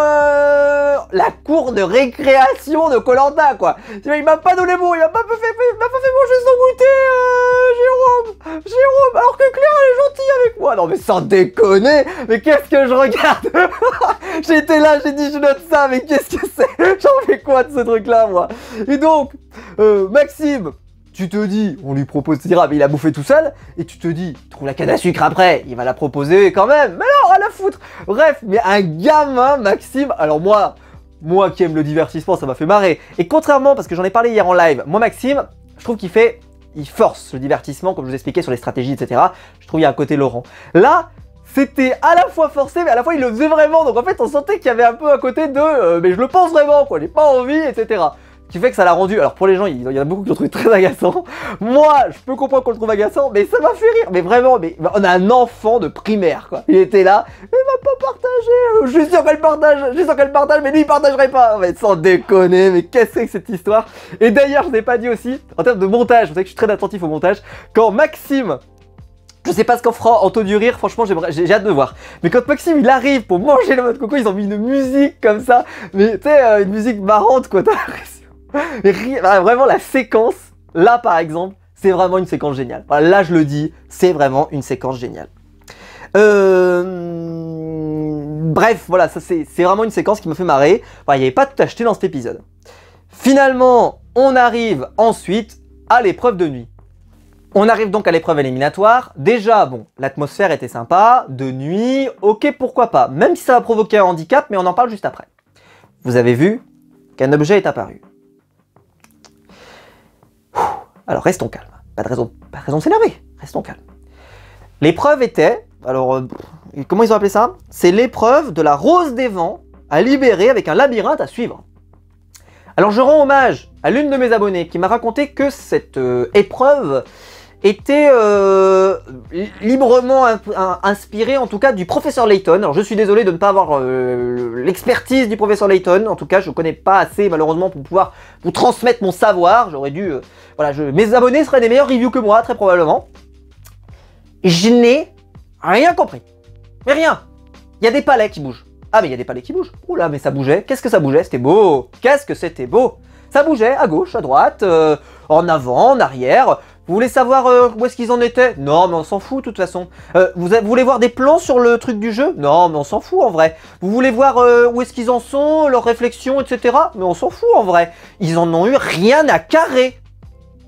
la cour de récréation de Koh-Lanta, quoi. Il m'a pas donné bon, il m'a pas fait manger son goûter, Jérôme, alors que Claire elle est gentille avec moi. Non mais sans déconner, mais qu'est-ce que je regarde. J'étais là, j'ai dit je note ça, mais qu'est-ce que c'est. J'en fais quoi de ce truc là moi. Et donc, Maxime, tu te dis, on lui propose, tu diras, mais il a bouffé tout seul, et tu te dis, il trouve la canne à sucre après, il va la proposer quand même, mais non, à la foutre. Bref, mais un gamin, Maxime, alors moi qui aime le divertissement, ça m'a fait marrer. Et contrairement, parce que j'en ai parlé hier en live, moi Maxime, je trouve il force le divertissement, comme je vous expliquais sur les stratégies, etc. Je trouve qu'il y a un côté Laurent. Là, c'était à la fois forcé, mais à la fois il le faisait vraiment, donc en fait on sentait qu'il y avait un peu à côté de, mais je le pense vraiment, quoi, j'ai pas envie, etc. Qui fait que ça l'a rendu, alors pour les gens, il y en a beaucoup qui l'ont trouvé très agaçant. Moi, je peux comprendre qu'on le trouve agaçant, mais ça m'a fait rire. Mais vraiment, mais on a un enfant de primaire, quoi. Il était là, il m'a pas partagé, je suis sûr qu'elle partage, mais lui il partagerait pas. Mais sans déconner, mais qu'est-ce que c'est que cette histoire? Et d'ailleurs, je n'ai pas dit aussi, en termes de montage, vous savez que je suis très attentif au montage, quand Maxime, je sais pas ce qu'on fera en taux du rire, franchement j'ai hâte de voir. Mais quand Maxime il arrive pour manger la noix de coco, ils ont mis une musique comme ça, mais tu sais, une musique marrante, quoi, t'as l'impression. Mais vraiment la séquence, là par exemple, c'est vraiment une séquence géniale. Voilà, là je le dis, c'est vraiment une séquence géniale. Bref, voilà, ça c'est vraiment une séquence qui me fait marrer. Enfin, il n'y avait pas tout acheté dans cet épisode. Finalement, on arrive ensuite à l'épreuve de nuit. On arrive donc à l'épreuve éliminatoire. Déjà, bon, l'atmosphère était sympa, de nuit, ok, pourquoi pas. Même si ça va provoquer un handicap, mais on en parle juste après. Vous avez vu qu'un objet est apparu. Alors restons calmes, pas de raison de s'énerver, restons calmes. L'épreuve était, alors comment ils ont appelé ça? C'est l'épreuve de la rose des vents à libérer avec un labyrinthe à suivre. Alors je rends hommage à l'une de mes abonnées qui m'a raconté que cette épreuve était librement inspirée en tout cas du professeur Layton. Alors je suis désolé de ne pas avoir l'expertise du professeur Layton, en tout cas je ne connais pas assez malheureusement pour pouvoir vous transmettre mon savoir. J'aurais dû, voilà, mes abonnés seraient des meilleurs reviews que moi très probablement. Je n'ai rien compris, mais rien. Il y a des palais qui bougent. Ah mais il y a des palais qui bougent. Oula mais ça bougeait, qu'est-ce que ça bougeait? C'était beau, qu'est-ce que c'était beau. Ça bougeait à gauche, à droite, en avant, en arrière. Vous voulez savoir où est-ce qu'ils en étaient? Non, mais on s'en fout de toute façon. Vous voulez voir des plans sur le truc du jeu? Non, mais on s'en fout en vrai. Vous voulez voir où est-ce qu'ils en sont, leurs réflexions, etc. Mais on s'en fout en vrai. Ils en ont eu rien à carrer.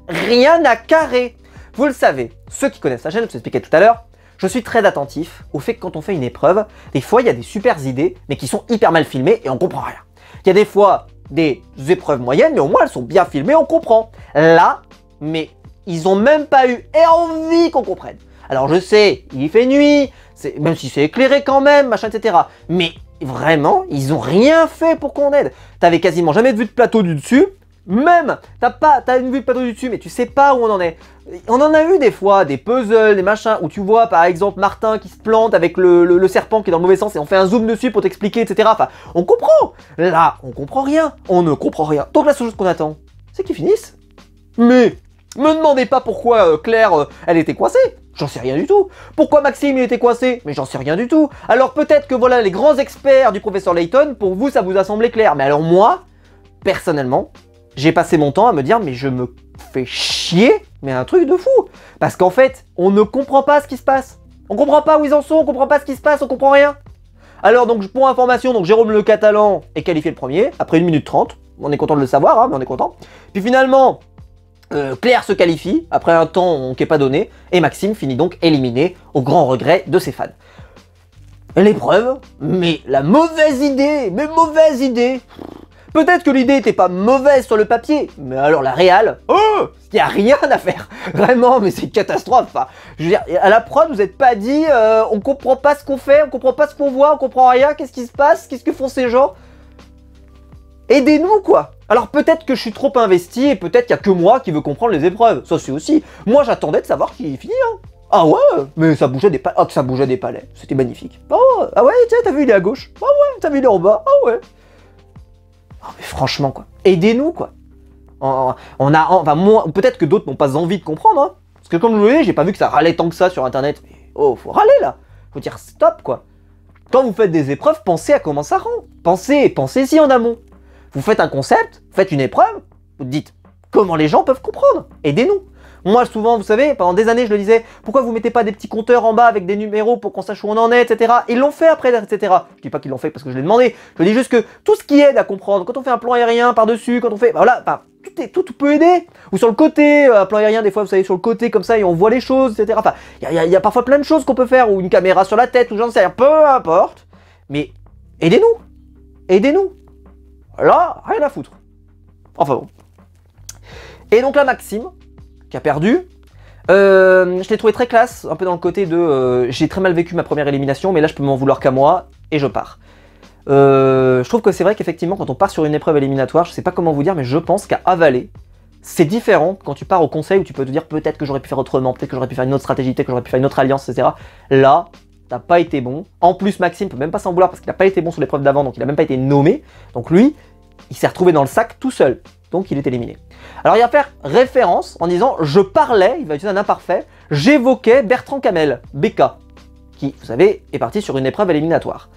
Rien à carrer. Vous le savez, ceux qui connaissent la chaîne, je vous expliquais tout à l'heure, je suis très attentif au fait que quand on fait une épreuve, des fois il y a des super idées, mais qui sont hyper mal filmées et on comprend rien. Il y a des fois des épreuves moyennes, mais au moins elles sont bien filmées, on comprend. Là, mais ils ont même pas eu envie qu'on comprenne. Alors je sais, il fait nuit, même si c'est éclairé quand même, machin, etc. Mais vraiment, ils ont rien fait pour qu'on aide. T'avais quasiment jamais de vue de plateau du dessus. Même, t'as une vue de plateau du dessus, mais tu sais pas où on en est. On en a eu des fois, des puzzles, des machins, où tu vois par exemple Martin qui se plante avec le serpent qui est dans le mauvais sens et on fait un zoom dessus pour t'expliquer, etc. Enfin, on comprend. Là, on comprend rien. On ne comprend rien. Donc la seule chose qu'on attend, c'est qu'ils finissent. Mais, me demandez pas pourquoi Claire, elle était coincée. J'en sais rien du tout. Pourquoi Maxime, il était coincé? Mais j'en sais rien du tout. Alors peut-être que voilà, les grands experts du professeur Layton, pour vous, ça vous a semblé clair. Mais alors moi, personnellement, j'ai passé mon temps à me dire, mais je me fais chier, mais un truc de fou. Parce qu'en fait, on ne comprend pas ce qui se passe. On comprend pas où ils en sont, on comprend pas ce qui se passe, on comprend rien. Alors donc, pour information, donc Jérôme le Catalan est qualifié le premier, après 1 minute 30. On est content de le savoir, hein, mais on est content. Puis finalement, Claire se qualifie, après un temps qui n'est pas donné, et Maxime finit donc éliminé, au grand regret de ses fans. L'épreuve, mais la mauvaise idée, Peut-être que l'idée n'était pas mauvaise sur le papier, mais alors la réal, oh, il n'y a rien à faire. Vraiment, mais c'est une catastrophe. Enfin, je veux dire, à la prod, vous n'êtes pas dit, on comprend pas ce qu'on fait, on comprend pas ce qu'on voit, on comprend rien, qu'est-ce qui se passe, qu'est-ce que font ces gens? Aidez-nous, quoi. Alors peut-être que je suis trop investi et peut-être qu'il n'y a que moi qui veux comprendre les épreuves. Ça c'est aussi. Moi j'attendais de savoir qui finit. Hein. Ah ouais, mais ça bougeait des palais. Oh, que ça bougeait des palais. C'était magnifique. Oh, ah ouais, tiens, t'as vu, il est à gauche. Ah ouais, t'as vu, il est en bas. Ah ouais. Oh, mais franchement, quoi. Aidez-nous, quoi. Enfin, moi, peut-être que d'autres n'ont pas envie de comprendre, hein. Parce que comme je vous l'ai dit, j'ai pas vu que ça râlait tant que ça sur Internet. Mais, oh, faut râler, là. Faut dire stop, quoi. Quand vous faites des épreuves, pensez à comment ça rend. Pensez-y en amont. Vous faites un concept, faites une épreuve, vous dites comment les gens peuvent comprendre. Aidez-nous. Moi, souvent, vous savez, pendant des années, je le disais, pourquoi vous mettez pas des petits compteurs en bas avec des numéros pour qu'on sache où on en est, etc. Ils l'ont fait après, etc. Je dis pas qu'ils l'ont fait parce que je l'ai demandé. Je dis juste que tout ce qui aide à comprendre, quand on fait un plan aérien par-dessus, quand on fait, bah voilà, bah, tout peut aider. Ou sur le côté, un plan aérien, des fois, vous savez, sur le côté, comme ça, et on voit les choses, etc. Enfin, il y a parfois plein de choses qu'on peut faire, ou une caméra sur la tête, ou j'en sais rien, peu importe. Mais aidez-nous. Aidez-nous. Là, rien à foutre. Enfin bon. Et donc là, Maxime, qui a perdu, je l'ai trouvé très classe, un peu dans le côté de j'ai très mal vécu ma première élimination, mais là je peux m'en vouloir qu'à moi, et je pars. Je trouve que c'est vrai qu'effectivement, quand on part sur une épreuve éliminatoire, je sais pas comment vous dire, mais je pense qu'à avaler, c'est différent quand tu pars au conseil où tu peux te dire peut-être que j'aurais pu faire autrement, peut-être que j'aurais pu faire une autre stratégie, peut-être que j'aurais pu faire une autre alliance, etc. Là, t'as pas été bon. En plus, Maxime peut même pas s'en vouloir parce qu'il a pas été bon sur l'épreuve d'avant, donc il a même pas été nommé. Donc lui, il s'est retrouvé dans le sac tout seul. Donc il est éliminé. Alors il va faire référence en disant je parlais, il va utiliser un imparfait, j'évoquais Bertrand Camel, BK, qui, vous savez, est parti sur une épreuve éliminatoire.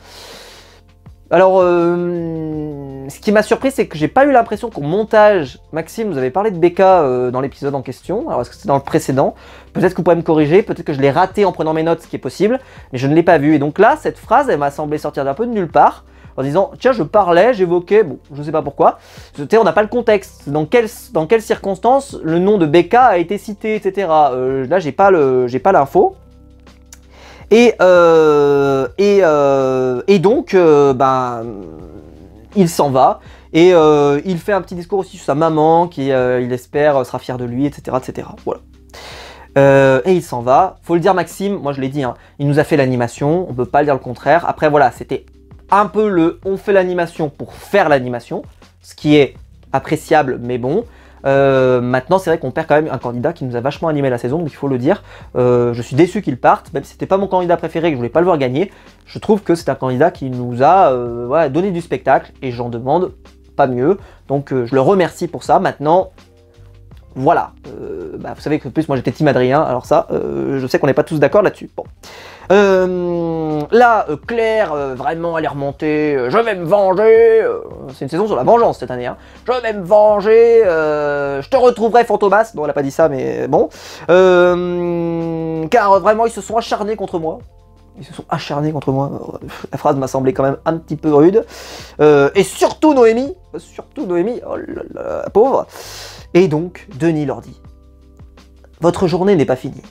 Alors, ce qui m'a surpris, c'est que j'ai pas eu l'impression qu'au montage, Maxime, vous avez parlé de BK dans l'épisode en question, alors est-ce que c'était dans le précédent? Peut-être que vous pouvez me corriger, peut-être que je l'ai raté en prenant mes notes, ce qui est possible, mais je ne l'ai pas vu. Et donc là, cette phrase, elle m'a semblé sortir d'un peu de nulle part, en disant, tiens, je parlais, j'évoquais, bon, je sais pas pourquoi, on n'a pas le contexte, dans quelles circonstances le nom de BK a été cité, etc. Là, j'ai pas l'info. Et donc, il s'en va, et il fait un petit discours aussi sur sa maman, qui, il espère, sera fier de lui, etc., etc. Voilà. Et il s'en va. Faut le dire, Maxime, moi je l'ai dit, hein, il nous a fait l'animation, on peut pas le dire le contraire. Après, voilà, c'était un peu on fait l'animation pour faire l'animation, ce qui est appréciable, mais bon. Maintenant, c'est vrai qu'on perd quand même un candidat qui nous a vachement animé la saison, donc il faut le dire. Je suis déçu qu'il parte, même si c'était pas mon candidat préféré, que je voulais pas le voir gagner. Je trouve que c'est un candidat qui nous a voilà, donné du spectacle, et j'en demande pas mieux. Donc je le remercie pour ça. Maintenant, voilà. Vous savez que plus moi j'étais team Adrien, alors ça, je sais qu'on n'est pas tous d'accord là-dessus. Bon. Là, Claire, vraiment, elle est remontée. Je vais me venger. C'est une saison sur la vengeance cette année. Hein. Je vais me venger. Je te retrouverai, Fantomas. Bon, elle a pas dit ça, mais bon. Car vraiment, ils se sont acharnés contre moi. Ils se sont acharnés contre moi. La phrase m'a semblé quand même un petit peu rude. Et surtout Noémie. Oh là là, la pauvre. Et donc, Denis leur dit, votre journée n'est pas finie.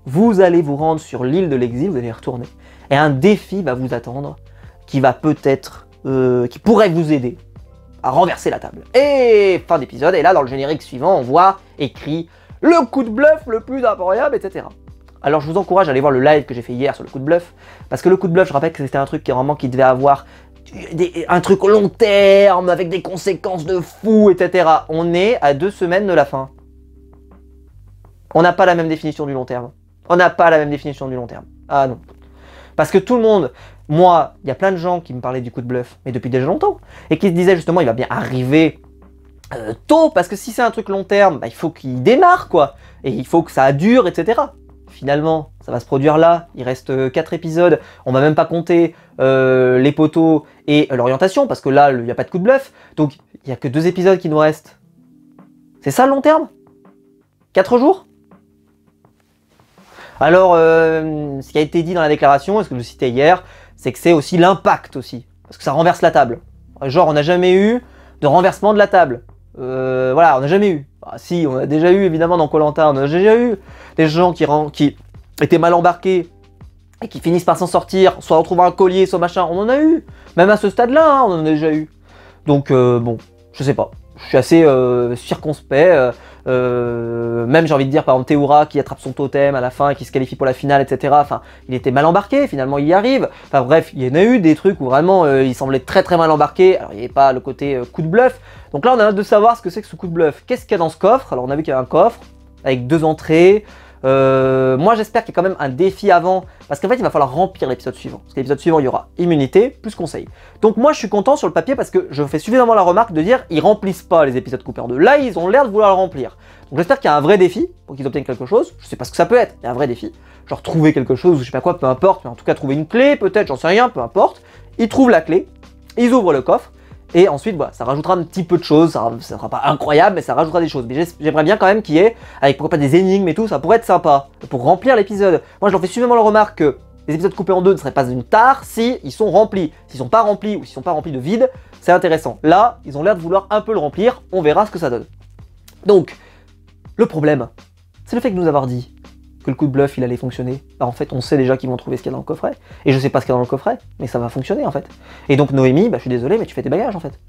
Vous allez vous rendre sur l'île de l'exil, vous allez y retourner. Et un défi va vous attendre qui va peut-être, qui pourrait vous aider à renverser la table. Et fin d'épisode, et là dans le générique suivant, on voit écrit le coup de bluff le plus incroyable, etc. Alors je vous encourage à aller voir le live que j'ai fait hier sur le coup de bluff, parce que le coup de bluff, je rappelle que c'était un truc qui devait avoir un truc au long terme, avec des conséquences de fou, etc. On est à 2 semaines de la fin. On n'a pas la même définition du long terme. On n'a pas la même définition du long terme. Ah non. Parce que tout le monde, moi, il y a plein de gens qui me parlaient du coup de bluff, mais depuis déjà longtemps, et qui se disaient justement, il va bien arriver tôt, parce que si c'est un truc long terme, il faut qu'il démarre, quoi. Et il faut que ça dure, etc. Finalement, ça va se produire là, il reste 4 épisodes, on va même pas compter les poteaux et l'orientation, parce que là, il n'y a pas de coup de bluff, donc il n'y a que 2 épisodes qui nous restent. C'est ça le long terme? 4 jours? Alors, ce qui a été dit dans la déclaration, et ce que je citais hier, c'est que c'est aussi l'impact aussi, parce que ça renverse la table. Genre, on n'a jamais eu de renversement de la table. Voilà, on n'a jamais eu. Ah, si, on a déjà eu, évidemment, dans Koh-Lanta, on a déjà eu des gens qui étaient mal embarqués et qui finissent par s'en sortir, soit en trouvant un collier, soit machin, on en a eu. Même à ce stade-là, hein, on en a déjà eu. Donc, bon, je sais pas. Je suis assez circonspect. Même j'ai envie de dire par exemple Théoura qui attrape son totem à la fin et qui se qualifie pour la finale, etc. Enfin, il était mal embarqué, finalement il y arrive. Enfin bref, il y en a eu des trucs où vraiment il semblait très très mal embarqué. Alors il n'y avait pas le côté coup de bluff. Donc là on a hâte de savoir ce que c'est que ce coup de bluff. Qu'est-ce qu'il y a dans ce coffre? Alors on a vu qu'il y avait un coffre avec 2 entrées. Moi j'espère qu'il y a quand même un défi avant, parce qu'en fait il va falloir remplir l'épisode suivant. Parce que l'épisode suivant il y aura immunité plus conseil. Donc moi je suis content sur le papier parce que je fais suffisamment la remarque de dire ils remplissent pas les épisodes coupés en deux. Là ils ont l'air de vouloir le remplir. Donc j'espère qu'il y a un vrai défi pour qu'ils obtiennent quelque chose. Je sais pas ce que ça peut être, il y a un vrai défi. Genre trouver quelque chose, je sais pas quoi, peu importe, mais en tout cas trouver une clé, peut-être, j'en sais rien, peu importe. Ils trouvent la clé, ils ouvrent le coffre. Et ensuite, voilà, ça rajoutera un petit peu de choses, ça sera pas incroyable, mais ça rajoutera des choses. Mais j'aimerais bien quand même qu'il y ait, avec pourquoi pas des énigmes et tout, ça pourrait être sympa, pour remplir l'épisode. Moi, je leur fais suffisamment la remarque que les épisodes coupés en deux ne seraient pas une tare si ils sont remplis. S'ils sont pas remplis ou s'ils sont pas remplis de vide, c'est intéressant. Là, ils ont l'air de vouloir un peu le remplir, on verra ce que ça donne. Donc, le problème, c'est le fait de nous avoir dit que le coup de bluff il allait fonctionner. Bah, en fait, on sait déjà qu'ils vont trouver ce qu'il y a dans le coffret. Et je sais pas ce qu'il y a dans le coffret, mais ça va fonctionner en fait. Et donc Noémie, bah, je suis désolé, mais tu fais tes bagages en fait.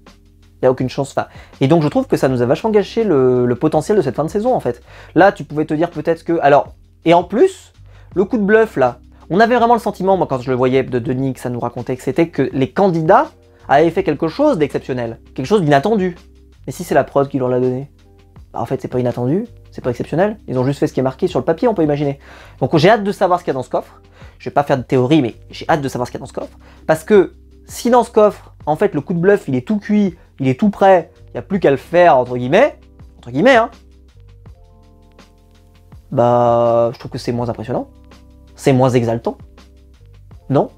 Il n'y a aucune chance. Enfin, et donc je trouve que ça nous a vachement gâché le potentiel de cette fin de saison en fait. Là, tu pouvais te dire peut-être que... Alors, et en plus, le coup de bluff là, on avait vraiment le sentiment, moi quand je le voyais de Denis, que ça nous racontait que c'était que les candidats avaient fait quelque chose d'exceptionnel, quelque chose d'inattendu. Mais si c'est la prod qui leur l'a donné, bah, en fait c'est pas inattendu, c'est pas exceptionnel, ils ont juste fait ce qui est marqué sur le papier, on peut imaginer. Donc j'ai hâte de savoir ce qu'il y a dans ce coffre. Je vais pas faire de théorie, mais j'ai hâte de savoir ce qu'il y a dans ce coffre. Parce que si dans ce coffre, en fait le coup de bluff il est tout cuit, il est tout prêt, il n'y a plus qu'à le faire entre guillemets, hein, bah je trouve que c'est moins impressionnant, c'est moins exaltant, non?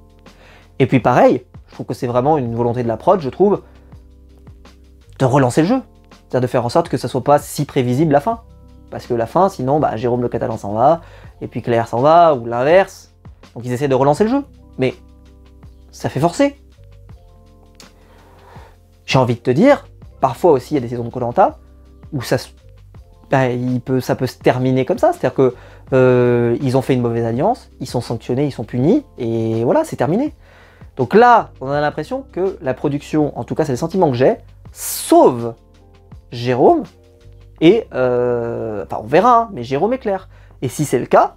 Et puis pareil, je trouve que c'est vraiment une volonté de la prod, je trouve, de relancer le jeu. C'est-à-dire de faire en sorte que ça soit pas si prévisible la fin. Parce que la fin, sinon, bah, Jérôme le Catalan s'en va, et puis Claire s'en va, ou l'inverse. Donc ils essaient de relancer le jeu. Mais ça fait forcer. J'ai envie de te dire, parfois aussi il y a des saisons de Koh-Lanta où ça, bah, ça peut se terminer comme ça. C'est-à-dire que ils ont fait une mauvaise alliance, ils sont sanctionnés, ils sont punis, et voilà, c'est terminé. Donc là, on a l'impression que la production, en tout cas c'est le sentiment que j'ai, sauve Jérôme, et enfin on verra, hein, mais Jérôme est clair. Et si c'est le cas,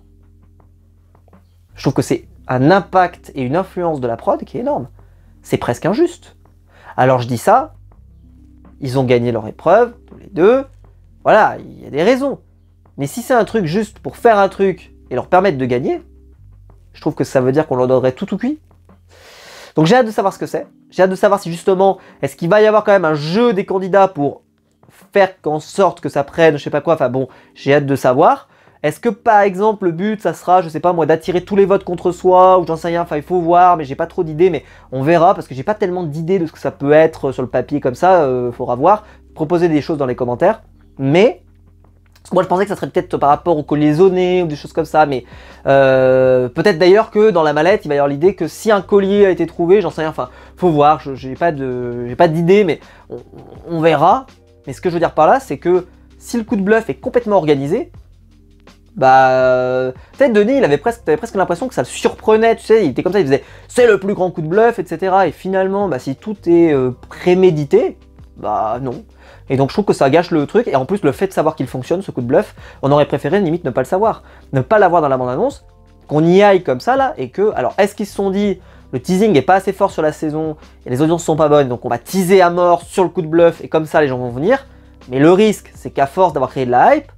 je trouve que c'est un impact et une influence de la prod qui est énorme. C'est presque injuste. Alors je dis ça, ils ont gagné leur épreuve, tous les deux, voilà, il y a des raisons. Mais si c'est un truc juste pour faire un truc et leur permettre de gagner, je trouve que ça veut dire qu'on leur donnerait tout cuit. Donc j'ai hâte de savoir ce que c'est. J'ai hâte de savoir si justement, est-ce qu'il va y avoir quand même un jeu des candidats pour faire en sorte que ça prenne, je sais pas quoi, enfin bon, j'ai hâte de savoir. Est-ce que par exemple le but ça sera, je sais pas moi, d'attirer tous les votes contre soi, ou j'en sais rien, enfin il faut voir, mais j'ai pas trop d'idées, mais on verra, parce que j'ai pas tellement d'idées de ce que ça peut être sur le papier comme ça, faudra voir, proposer des choses dans les commentaires, mais... Parce que moi je pensais que ça serait peut-être par rapport au collier zoné ou des choses comme ça, mais peut-être d'ailleurs que dans la mallette il va y avoir l'idée que si un collier a été trouvé, j'en sais rien, enfin faut voir, j'ai pas d'idée, mais on verra. Mais ce que je veux dire par là, c'est que si le coup de bluff est complètement organisé, bah peut-être Denis t'avais presque l'impression que ça le surprenait, tu sais, il était comme ça, il faisait c'est le plus grand coup de bluff, etc. Et finalement, bah si tout est prémédité, bah non. Et donc je trouve que ça gâche le truc, et en plus le fait de savoir qu'il fonctionne ce coup de bluff, on aurait préféré limite ne pas le savoir, ne pas l'avoir dans la bande-annonce, qu'on y aille comme ça là, et que, alors est-ce qu'ils se sont dit, le teasing est pas assez fort sur la saison, et les audiences sont pas bonnes, donc on va teaser à mort sur le coup de bluff, et comme ça les gens vont venir, mais le risque c'est qu'à force d'avoir créé de la hype,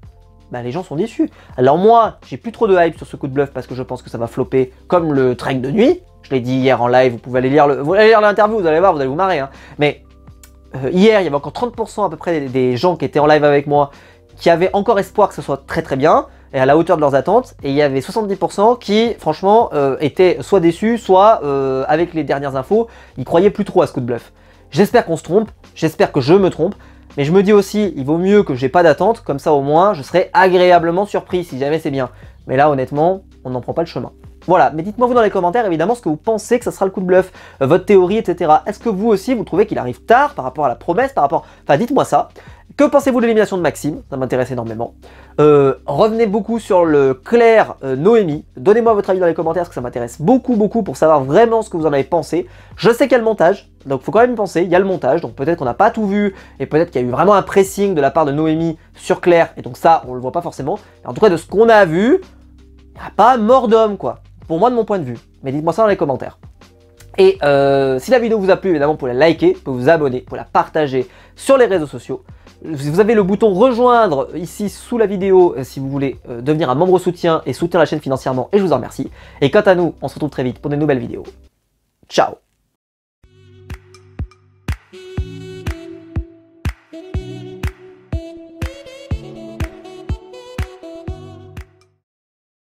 bah les gens sont déçus. Alors moi, j'ai plus trop de hype sur ce coup de bluff, parce que je pense que ça va flopper comme le trek de nuit, je l'ai dit hier en live, vous pouvez aller lire l'interview, vous allez voir, vous allez vous marrer, hein. Mais hier, il y avait encore 30% à peu près des gens qui étaient en live avec moi qui avaient encore espoir que ce soit très très bien et à la hauteur de leurs attentes, et il y avait 70% qui franchement étaient soit déçus, soit avec les dernières infos, ils croyaient plus trop à ce coup de bluff. J'espère qu'on se trompe, j'espère que je me trompe, mais je me dis aussi, il vaut mieux que j'ai pas d'attente, comme ça au moins je serai agréablement surpris si jamais c'est bien. Mais là honnêtement, on n'en prend pas le chemin. Voilà, mais dites-moi vous dans les commentaires évidemment ce que vous pensez que ça sera le coup de bluff, votre théorie, etc. Est-ce que vous aussi vous trouvez qu'il arrive tard par rapport à la promesse, par rapport... Enfin dites-moi ça. Que pensez-vous de l'élimination de Maxime? Ça m'intéresse énormément. Revenez beaucoup sur le Claire Noémie. Donnez-moi votre avis dans les commentaires parce que ça m'intéresse beaucoup pour savoir vraiment ce que vous en avez pensé. Je sais qu'il y a le montage, donc il faut quand même y penser, il y a le montage, donc peut-être qu'on n'a pas tout vu, et peut-être qu'il y a eu vraiment un pressing de la part de Noémie sur Claire, et donc ça on le voit pas forcément. Et en tout cas de ce qu'on a vu, il n'y a pas mort d'homme quoi. Pour moi de mon point de vue, mais dites-moi ça dans les commentaires. Et si la vidéo vous a plu, évidemment, vous pouvez la liker, vous pouvez vous abonner, vous pouvez la partager sur les réseaux sociaux. Vous avez le bouton rejoindre ici sous la vidéo si vous voulez devenir un membre soutien et soutenir la chaîne financièrement et je vous en remercie. Et quant à nous, on se retrouve très vite pour de nouvelles vidéos. Ciao!